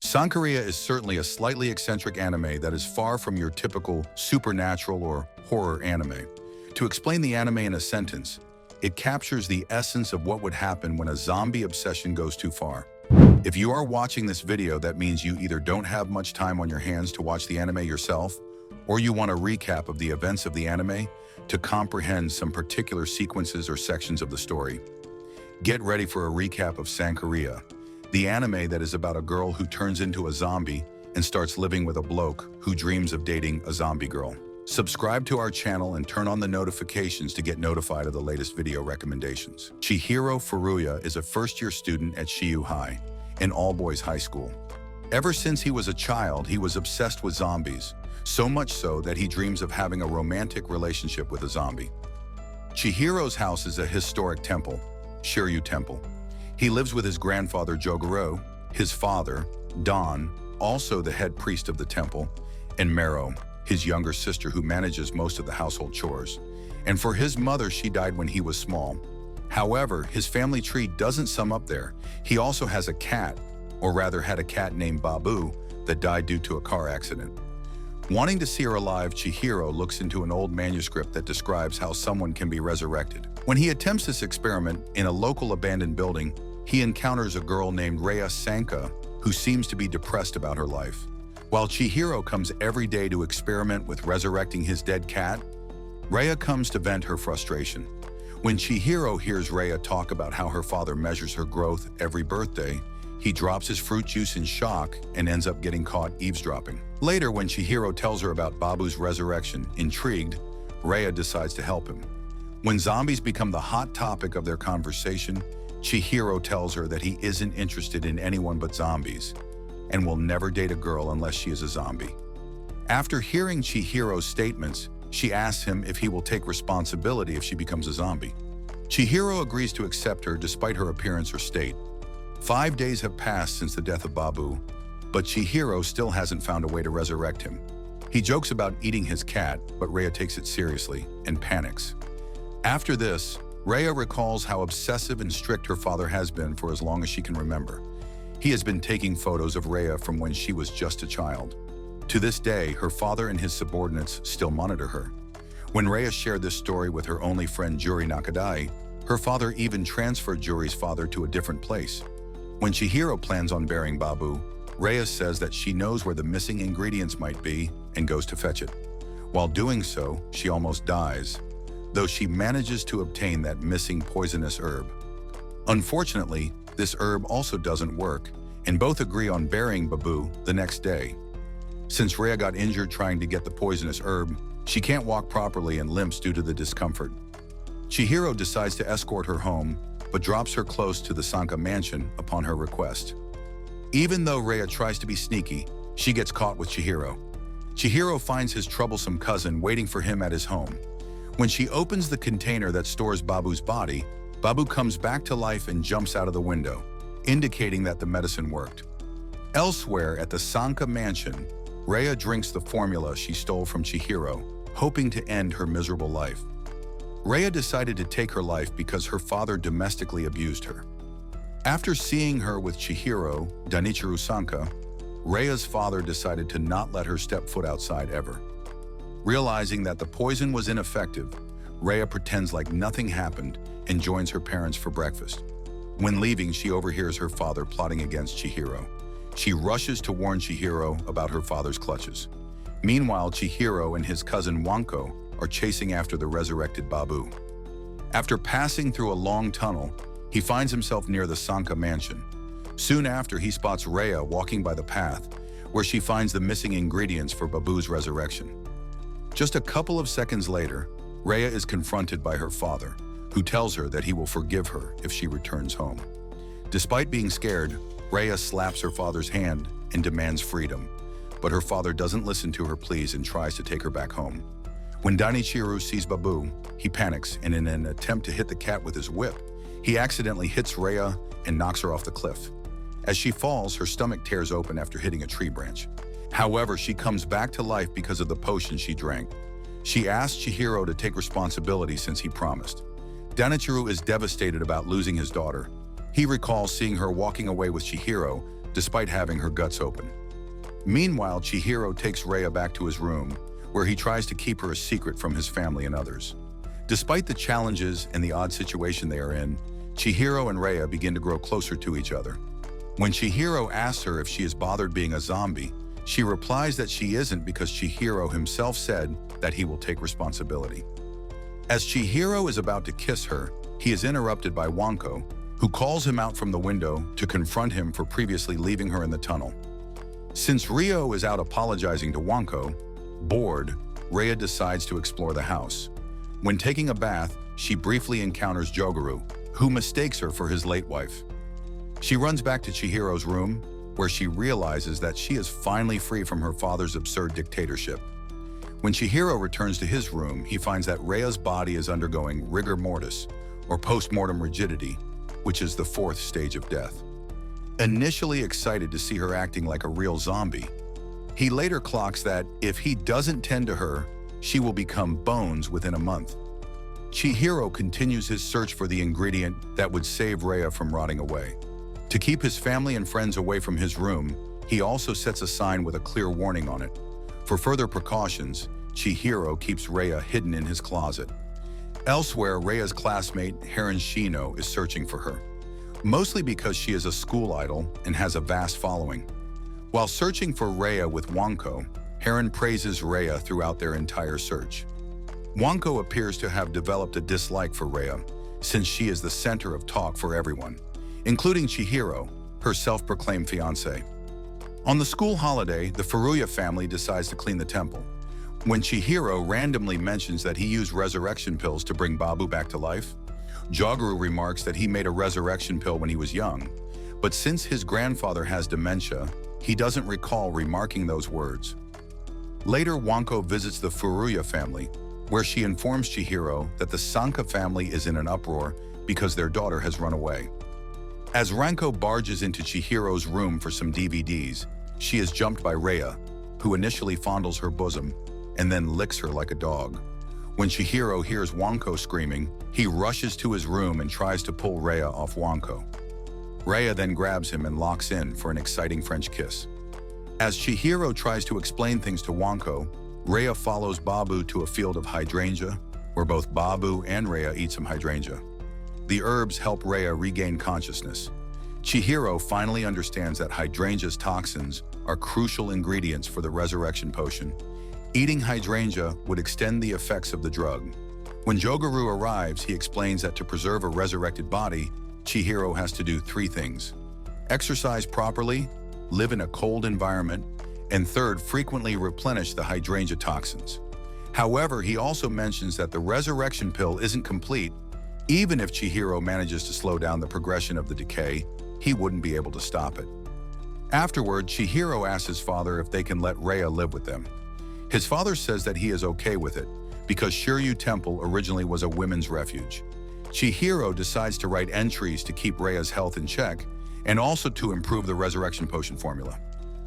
Sankarea is certainly a slightly eccentric anime that is far from your typical supernatural or horror anime. To explain the anime in a sentence, it captures the essence of what would happen when a zombie obsession goes too far. If you are watching this video, that means you either don't have much time on your hands to watch the anime yourself, or you want a recap of the events of the anime to comprehend some particular sequences or sections of the story. Get ready for a recap of Sankarea, the anime that is about a girl who turns into a zombie and starts living with a bloke who dreams of dating a zombie girl. Subscribe to our channel and turn on the notifications to get notified of the latest video recommendations. Chihiro and Rea is a first-year student at Shiyu High, an all-boys high school. Ever since he was a child, he was obsessed with zombies, so much so that he dreams of having a romantic relationship with a zombie. Chihiro's house is a historic temple, Shiryu Temple. He lives with his grandfather Jogoro, his father, Don, also the head priest of the temple, and Mero, his younger sister who manages most of the household chores. And for his mother, she died when he was small. However, his family tree doesn't sum up there. He also has a cat, or rather had a cat named Babu, that died due to a car accident. Wanting to see her alive, Chihiro looks into an old manuscript that describes how someone can be resurrected. When he attempts this experiment in a local abandoned building, he encounters a girl named Rea Sanka, who seems to be depressed about her life. While Chihiro comes every day to experiment with resurrecting his dead cat, Rea comes to vent her frustration. When Chihiro hears Rea talk about how her father measures her growth every birthday, he drops his fruit juice in shock and ends up getting caught eavesdropping. Later, when Chihiro tells her about Babu's resurrection, intrigued, Rea decides to help him. When zombies become the hot topic of their conversation, Chihiro tells her that he isn't interested in anyone but zombies and will never date a girl unless she is a zombie. After hearing Chihiro's statements, she asks him if he will take responsibility if she becomes a zombie. Chihiro agrees to accept her despite her appearance or state. 5 days have passed since the death of Babu, but Chihiro still hasn't found a way to resurrect him. He jokes about eating his cat, but Rea takes it seriously and panics. After this, Rea recalls how obsessive and strict her father has been for as long as she can remember. He has been taking photos of Rea from when she was just a child. To this day, her father and his subordinates still monitor her. When Rea shared this story with her only friend Juri Nakadai, her father even transferred Juri's father to a different place. When Chihiro plans on burying Babu, Rea says that she knows where the missing ingredients might be and goes to fetch it. While doing so, she almost dies, though she manages to obtain that missing poisonous herb. Unfortunately, this herb also doesn't work, and both agree on burying Babu the next day. Since Rea got injured trying to get the poisonous herb, she can't walk properly and limps due to the discomfort. Chihiro decides to escort her home, but drops her close to the Sanka mansion upon her request. Even though Rea tries to be sneaky, she gets caught with Chihiro. Chihiro finds his troublesome cousin waiting for him at his home. When she opens the container that stores Babu's body, Babu comes back to life and jumps out of the window, indicating that the medicine worked. Elsewhere at the Sanka mansion, Rea drinks the formula she stole from Chihiro, hoping to end her miserable life. Rea decided to take her life because her father domestically abused her. After seeing her with Chihiro, Danichiro Sanka, Rea's father decided to not let her step foot outside ever. Realizing that the poison was ineffective, Rea pretends like nothing happened and joins her parents for breakfast. When leaving, she overhears her father plotting against Chihiro. She rushes to warn Chihiro about her father's clutches. Meanwhile, Chihiro and his cousin Wanko are chasing after the resurrected Babu. After passing through a long tunnel, he finds himself near the Sanka mansion. Soon after, he spots Rea walking by the path, where she finds the missing ingredients for Babu's resurrection. Just a couple of seconds later, Rea is confronted by her father, who tells her that he will forgive her if she returns home. Despite being scared, Rea slaps her father's hand and demands freedom, but her father doesn't listen to her pleas and tries to take her back home. When Danichiro sees Babu, he panics, and in an attempt to hit the cat with his whip, he accidentally hits Rea and knocks her off the cliff. As she falls, her stomach tears open after hitting a tree branch. However, she comes back to life because of the potion she drank. She asks Chihiro to take responsibility since he promised. Danichiro is devastated about losing his daughter. He recalls seeing her walking away with Chihiro, despite having her guts open. Meanwhile, Chihiro takes Rea back to his room, where he tries to keep her a secret from his family and others. Despite the challenges and the odd situation they are in, Chihiro and Rea begin to grow closer to each other. When Chihiro asks her if she is bothered being a zombie, she replies that she isn't because Chihiro himself said that he will take responsibility. As Chihiro is about to kiss her, he is interrupted by Wanko, who calls him out from the window to confront him for previously leaving her in the tunnel. Since Rio is out apologizing to Wanko, bored, Rea decides to explore the house. When taking a bath, she briefly encounters Joguru, who mistakes her for his late wife. She runs back to Chihiro's room, where she realizes that she is finally free from her father's absurd dictatorship. When Chihiro returns to his room, he finds that Rea's body is undergoing rigor mortis, or post-mortem rigidity, which is the fourth stage of death. Initially excited to see her acting like a real zombie, he later clocks that if he doesn't tend to her, she will become bones within a month. Chihiro continues his search for the ingredient that would save Rea from rotting away. To keep his family and friends away from his room, he also sets a sign with a clear warning on it. For further precautions, Chihiro keeps Rea hidden in his closet. Elsewhere, Rea's classmate, Heron Shino, is searching for her, mostly because she is a school idol and has a vast following. While searching for Rea with Wanko, Heron praises Rea throughout their entire search. Wanko appears to have developed a dislike for Rea, since she is the center of talk for everyone, including Chihiro, her self-proclaimed fiancé. On the school holiday, the Furuya family decides to clean the temple. When Chihiro randomly mentions that he used resurrection pills to bring Babu back to life, Joguru remarks that he made a resurrection pill when he was young, but since his grandfather has dementia, he doesn't recall remarking those words. Later, Wanko visits the Furuya family, where she informs Chihiro that the Sanka family is in an uproar because their daughter has run away. As Ranko barges into Chihiro's room for some DVDs, she is jumped by Rea, who initially fondles her bosom and then licks her like a dog. When Chihiro hears Wanko screaming, he rushes to his room and tries to pull Rea off Wanko. Rea then grabs him and locks in for an exciting French kiss. As Chihiro tries to explain things to Wanko, Rea follows Babu to a field of hydrangea, where both Babu and Rea eat some hydrangea. The herbs help Rea regain consciousness. Chihiro finally understands that hydrangea's toxins are crucial ingredients for the resurrection potion. Eating hydrangea would extend the effects of the drug. When Joguru arrives, he explains that to preserve a resurrected body, Chihiro has to do 3 things: exercise properly, live in a cold environment, and third, frequently replenish the hydrangea toxins. However, he also mentions that the resurrection pill isn't complete. Even if Chihiro manages to slow down the progression of the decay, he wouldn't be able to stop it. Afterward, Chihiro asks his father if they can let Rea live with them. His father says that he is okay with it, because Shiryu Temple originally was a women's refuge. Chihiro decides to write entries to keep Rea's health in check, and also to improve the resurrection potion formula.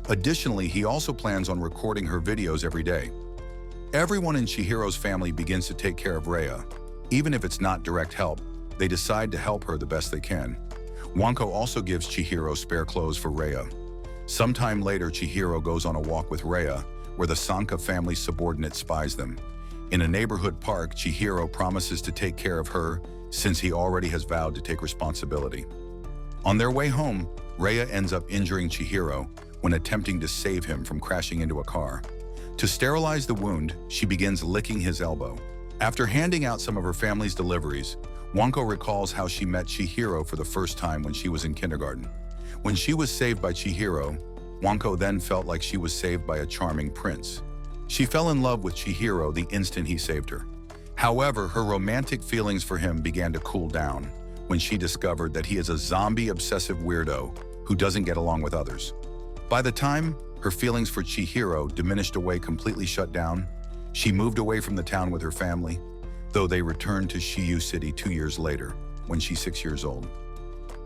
Additionally, he also plans on recording her videos every day. Everyone in Chihiro's family begins to take care of Rea. Even if it's not direct help, they decide to help her the best they can. Wanko also gives Chihiro spare clothes for Rea. Sometime later, Chihiro goes on a walk with Rea, where the Sanka family subordinate spies them. In a neighborhood park, Chihiro promises to take care of her, since he already has vowed to take responsibility. On their way home, Rea ends up injuring Chihiro when attempting to save him from crashing into a car. To sterilize the wound, she begins licking his elbow. After handing out some of her family's deliveries, Wanko recalls how she met Chihiro for the first time when she was in kindergarten. When she was saved by Chihiro, Wanko then felt like she was saved by a charming prince. She fell in love with Chihiro the instant he saved her. However, her romantic feelings for him began to cool down when she discovered that he is a zombie-obsessive weirdo who doesn't get along with others. By the time her feelings for Chihiro diminished away, completely shut down, she moved away from the town with her family, though they returned to Shiyu City 2 years later, when she's 6 years old.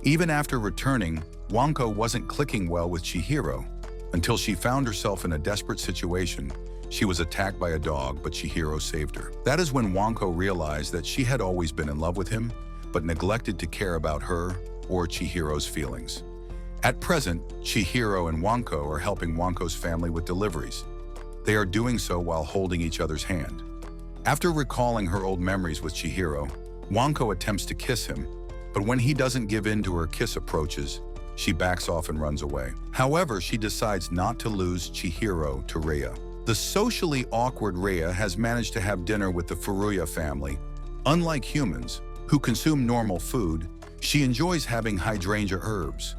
Even after returning, Wanko wasn't clicking well with Chihiro until she found herself in a desperate situation. She was attacked by a dog, but Chihiro saved her. That is when Wanko realized that she had always been in love with him, but neglected to care about her or Chihiro's feelings. At present, Chihiro and Wanko are helping Wanko's family with deliveries. They are doing so while holding each other's hand. After recalling her old memories with Chihiro, Wanko attempts to kiss him, but when he doesn't give in to her kiss approaches, she backs off and runs away. However, she decides not to lose Chihiro to Rea. The socially awkward Rea has managed to have dinner with the Furuya family. Unlike humans, who consume normal food, she enjoys having hydrangea herbs.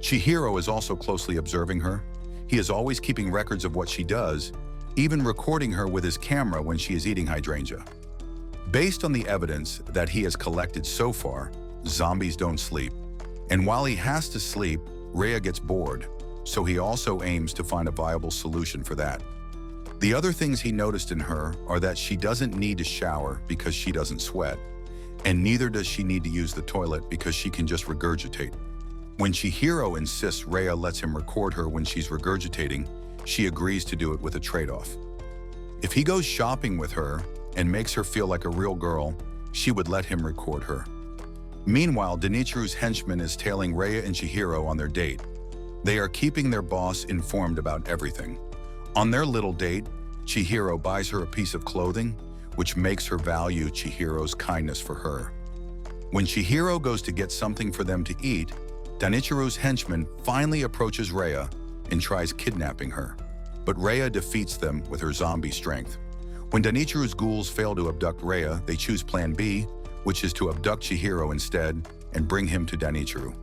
Chihiro is also closely observing her. He is always keeping records of what she does, even recording her with his camera when she is eating hydrangea. Based on the evidence that he has collected so far, zombies don't sleep. And while he has to sleep, Rea gets bored, so he also aims to find a viable solution for that. The other things he noticed in her are that she doesn't need to shower because she doesn't sweat, and neither does she need to use the toilet because she can just regurgitate. When Chihiro insists Rea lets him record her when she's regurgitating, she agrees to do it with a trade-off. If he goes shopping with her and makes her feel like a real girl, she would let him record her. Meanwhile, Danichiru's henchman is tailing Rea and Chihiro on their date. They are keeping their boss informed about everything. On their little date, Chihiro buys her a piece of clothing, which makes her value Chihiro's kindness for her. When Chihiro goes to get something for them to eat, Danichiru's henchman finally approaches Rea and tries kidnapping her, but Rea defeats them with her zombie strength. When Danichiru's ghouls fail to abduct Rea, they choose Plan B, which is to abduct Chihiro instead and bring him to Danichiru.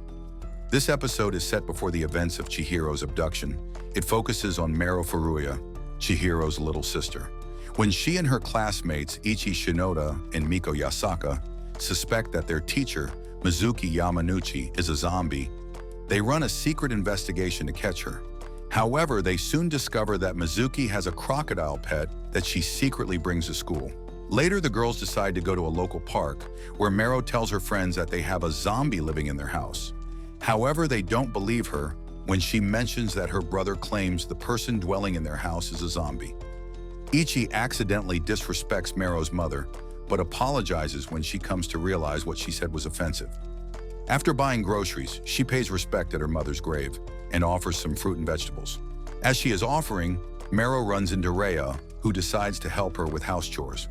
This episode is set before the events of Chihiro's abduction. It focuses on Mero Furuya, Chihiro's little sister. When she and her classmates Ichi Shinoda and Miko Yasaka suspect that their teacher, Mizuki Yamanouchi, is a zombie, they run a secret investigation to catch her. However, they soon discover that Mizuki has a crocodile pet that she secretly brings to school. Later, the girls decide to go to a local park, where Mero tells her friends that they have a zombie living in their house. However, they don't believe her when she mentions that her brother claims the person dwelling in their house is a zombie. Ichi accidentally disrespects Mero's mother, but apologizes when she comes to realize what she said was offensive. After buying groceries, she pays respect at her mother's grave and offers some fruit and vegetables. As she is offering, Mero runs into Rea, who decides to help her with house chores.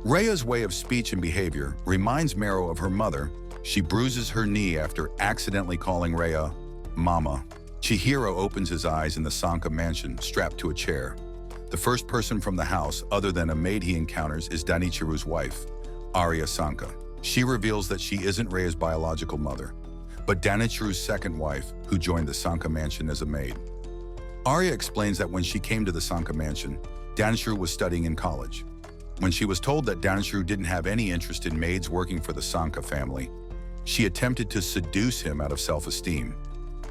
Rea's way of speech and behavior reminds Mero of her mother. She bruises her knee after accidentally calling Rea Mama. Chihiro opens his eyes in the Sanka mansion, strapped to a chair. The first person from the house, other than a maid he encounters, is Danichiru's wife, Arya Sanka. She reveals that she isn't Rea's biological mother, but Danichiru's second wife, who joined the Sanka mansion as a maid. Arya explains that when she came to the Sanka mansion, Danichiru was studying in college. When she was told that Danichiru didn't have any interest in maids working for the Sanka family, she attempted to seduce him out of self-esteem.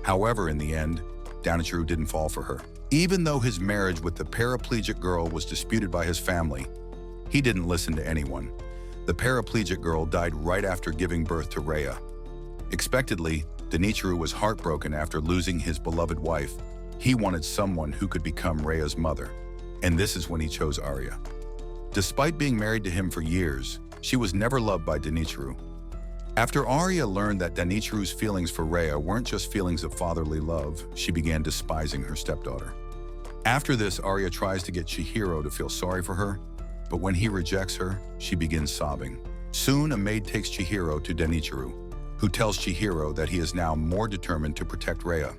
However, in the end, Danichiru didn't fall for her. Even though his marriage with the paraplegic girl was disputed by his family, he didn't listen to anyone. The paraplegic girl died right after giving birth to Rea. Expectedly, Danichiru was heartbroken after losing his beloved wife. He wanted someone who could become Rea's mother, and this is when he chose Arya. Despite being married to him for years, she was never loved by Danichiru. After Arya learned that Danichiru's feelings for Rea weren't just feelings of fatherly love, she began despising her stepdaughter. After this, Arya tries to get Chihiro to feel sorry for her, but when he rejects her, she begins sobbing. Soon, a maid takes Chihiro to Danichiru, who tells Chihiro that he is now more determined to protect Rea.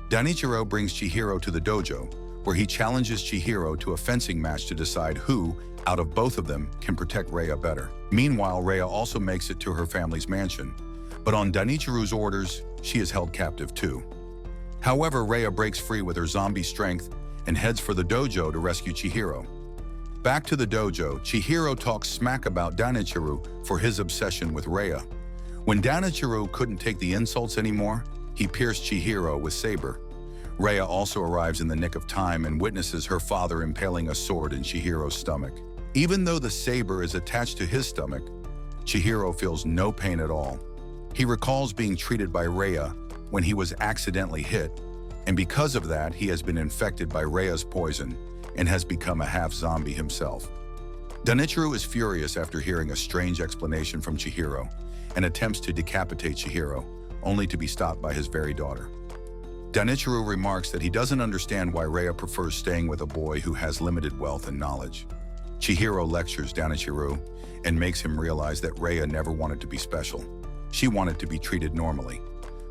Danichiru brings Chihiro to the dojo, where he challenges Chihiro to a fencing match to decide who, out of both of them, can protect Rea better. Meanwhile, Rea also makes it to her family's mansion, but on Danichiru's orders, she is held captive too. However, Rea breaks free with her zombie strength and heads for the dojo to rescue Chihiro. Back to the dojo, Chihiro talks smack about Danichiru for his obsession with Rea. When Danichiru couldn't take the insults anymore, he pierced Chihiro with saber. Rea also arrives in the nick of time and witnesses her father impaling a sword in Chihiro's stomach. Even though the saber is attached to his stomach, Chihiro feels no pain at all. He recalls being treated by Rea when he was accidentally hit, and because of that, he has been infected by Rea's poison and has become a half-zombie himself. Danichiru is furious after hearing a strange explanation from Chihiro and attempts to decapitate Chihiro, only to be stopped by his very daughter. Danichiro remarks that he doesn't understand why Rea prefers staying with a boy who has limited wealth and knowledge. Chihiro lectures Danichiro and makes him realize that Rea never wanted to be special. She wanted to be treated normally.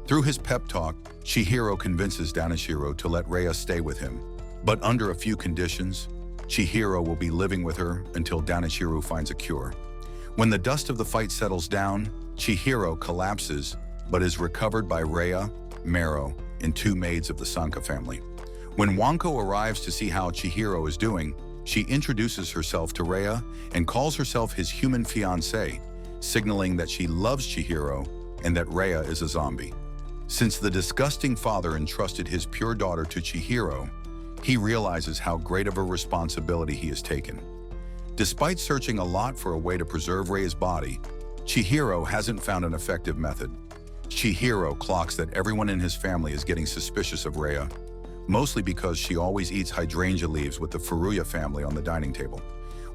Through his pep talk, Chihiro convinces Danichiro to let Rea stay with him, but under a few conditions. Chihiro will be living with her until Danichiro finds a cure. When the dust of the fight settles down, Chihiro collapses but is recovered by Rea, Mero, and two maids of the Sanka family. When Wanko arrives to see how Chihiro is doing, she introduces herself to Rea and calls herself his human fiancée, signaling that she loves Chihiro and that Rea is a zombie. Since the disgusting father entrusted his pure daughter to Chihiro, he realizes how great of a responsibility he has taken. Despite searching a lot for a way to preserve Rea's body, Chihiro hasn't found an effective method. Chihiro clocks that everyone in his family is getting suspicious of Rea, mostly because she always eats hydrangea leaves with the Furuya family on the dining table.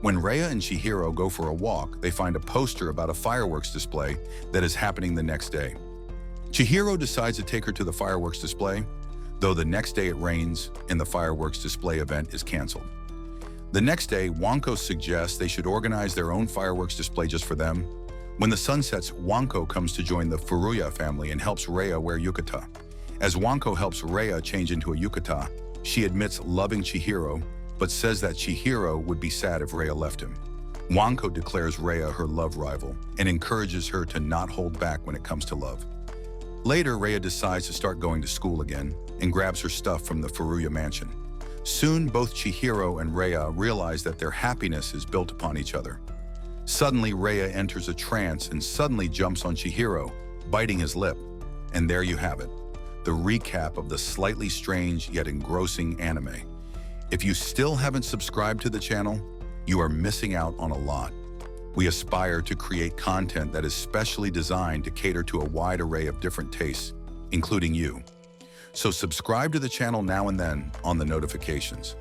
When Rea and Chihiro go for a walk, they find a poster about a fireworks display that is happening the next day. Chihiro decides to take her to the fireworks display, though the next day it rains and the fireworks display event is canceled. The next day, Wanko suggests they should organize their own fireworks display just for them. When the sun sets, Wanko comes to join the Furuya family and helps Rea wear yukata. As Wanko helps Rea change into a yukata, she admits loving Chihiro, but says that Chihiro would be sad if Rea left him. Wanko declares Rea her love rival and encourages her to not hold back when it comes to love. Later, Rea decides to start going to school again and grabs her stuff from the Furuya mansion. Soon, both Chihiro and Rea realize that their happiness is built upon each other. Suddenly, Rea enters a trance and suddenly jumps on Chihiro, biting his lip. And there you have it, the recap of the slightly strange yet engrossing anime. If you still haven't subscribed to the channel, you are missing out on a lot. We aspire to create content that is specially designed to cater to a wide array of different tastes, including you. So subscribe to the channel now and then on the notifications.